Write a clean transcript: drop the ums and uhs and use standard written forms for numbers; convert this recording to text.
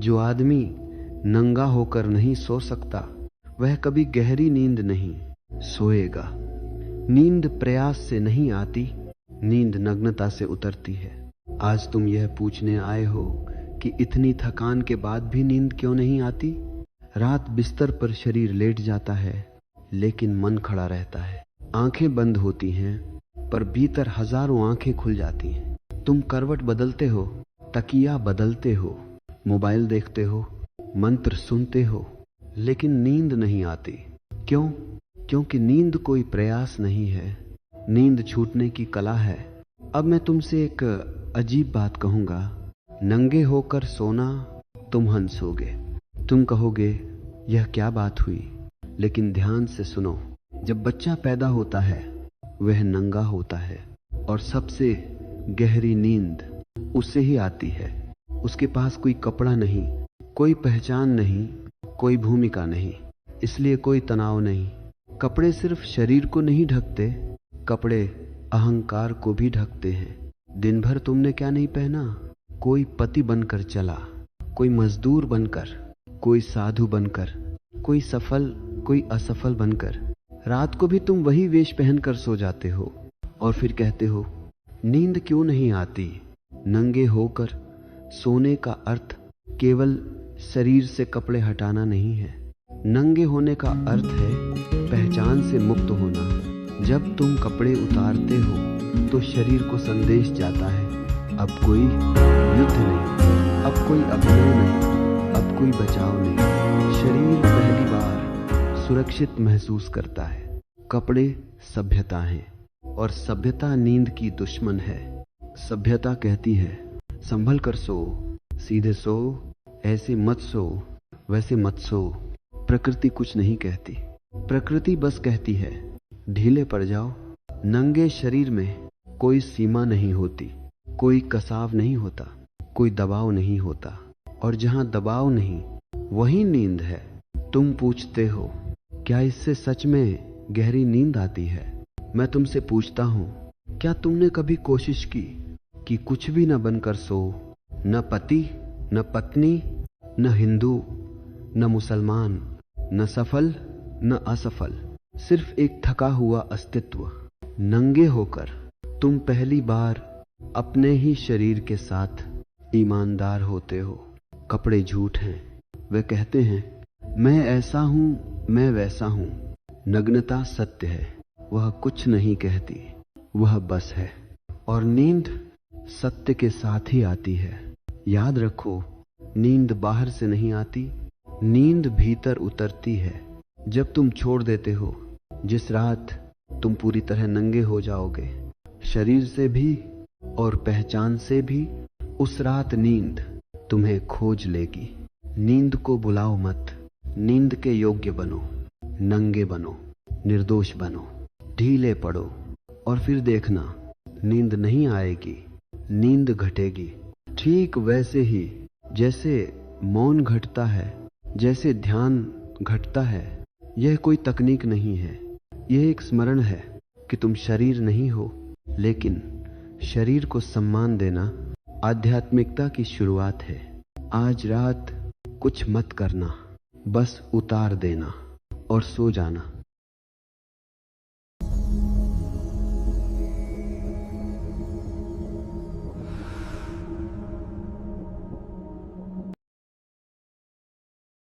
जो आदमी नंगा होकर नहीं सो सकता वह कभी गहरी नींद नहीं सोएगा। नींद प्रयास से नहीं आती, नींद नग्नता से उतरती है। आज तुम यह पूछने आए हो कि इतनी थकान के बाद भी नींद क्यों नहीं आती। रात बिस्तर पर शरीर लेट जाता है लेकिन मन खड़ा रहता है। आंखें बंद होती हैं पर भीतर हजारों आंखें खुल जाती हैं। तुम करवट बदलते हो, तकिया बदलते हो, मोबाइल देखते हो, मंत्र सुनते हो, लेकिन नींद नहीं आती। क्यों? क्योंकि नींद कोई प्रयास नहीं है, नींद छूटने की कला है। अब मैं तुमसे एक अजीब बात कहूंगा। नंगे होकर सोना तुम हंसोगे, तुम कहोगे यह क्या बात हुई, लेकिन ध्यान से सुनो। जब बच्चा पैदा होता है वह नंगा होता है और सबसे गहरी नींद उससे ही आती है। उसके पास कोई कपड़ा नहीं, कोई पहचान नहीं, कोई भूमिका नहीं, इसलिए कोई तनाव नहीं। कपड़े सिर्फ शरीर को नहीं ढकते, कपड़े अहंकार को भी ढकते हैं। दिन भर तुमने क्या नहीं पहना? कोई पति बनकर चला, कोई मजदूर बनकर, कोई साधु बनकर, कोई सफल कोई असफल बनकर। रात को भी तुम वही वेश पहनकर सो जाते हो और फिर कहते हो नींद क्यों नहीं आती। नंगे होकर सोने का अर्थ केवल शरीर से कपड़े हटाना नहीं है। नंगे होने का अर्थ है पहचान से मुक्त होना। जब तुम कपड़े उतारते हो तो शरीर को संदेश जाता है अब कोई युद्ध नहीं, अब कोई अभिनय नहीं, अब कोई बचाव नहीं। शरीर पहली बार सुरक्षित महसूस करता है। कपड़े सभ्यता है और सभ्यता नींद की दुश्मन है। सभ्यता कहती है संभल कर सो, सीधे सो, ऐसे मत सो, वैसे मत सो। प्रकृति कुछ नहीं कहती, प्रकृति बस कहती है ढीले पड़ जाओ। नंगे शरीर में कोई सीमा नहीं होती, कोई कसाव नहीं होता, कोई दबाव नहीं होता, और जहां दबाव नहीं वही नींद है। तुम पूछते हो क्या इससे सच में गहरी नींद आती है? मैं तुमसे पूछता हूं क्या तुमने कभी कोशिश की कि कुछ भी न बनकर सो? न पति, न पत्नी, न हिंदू, न मुसलमान, न सफल न असफल, सिर्फ एक थका हुआ अस्तित्व। नंगे होकर तुम पहली बार अपने ही शरीर के साथ ईमानदार होते हो। कपड़े झूठ हैं, वे कहते हैं मैं ऐसा हूं, मैं वैसा हूं। नग्नता सत्य है, वह कुछ नहीं कहती, वह बस है। और नींद सत्य के साथ ही आती है। याद रखो, नींद बाहर से नहीं आती, नींद भीतर उतरती है जब तुम छोड़ देते हो। जिस रात तुम पूरी तरह नंगे हो जाओगे, शरीर से भी और पहचान से भी, उस रात नींद तुम्हें खोज लेगी। नींद को बुलाओ मत, नींद के योग्य बनो, नंगे बनो, निर्दोष बनो, ढीले पड़ो, और फिर देखना नींद नहीं आएगी, नींद घटेगी। ठीक वैसे ही जैसे मौन घटता है, जैसे ध्यान घटता है। यह कोई तकनीक नहीं है, यह एक स्मरण है कि तुम शरीर नहीं हो, लेकिन शरीर को सम्मान देना आध्यात्मिकता की शुरुआत है। आज रात कुछ मत करना, बस उतार देना और सो जाना।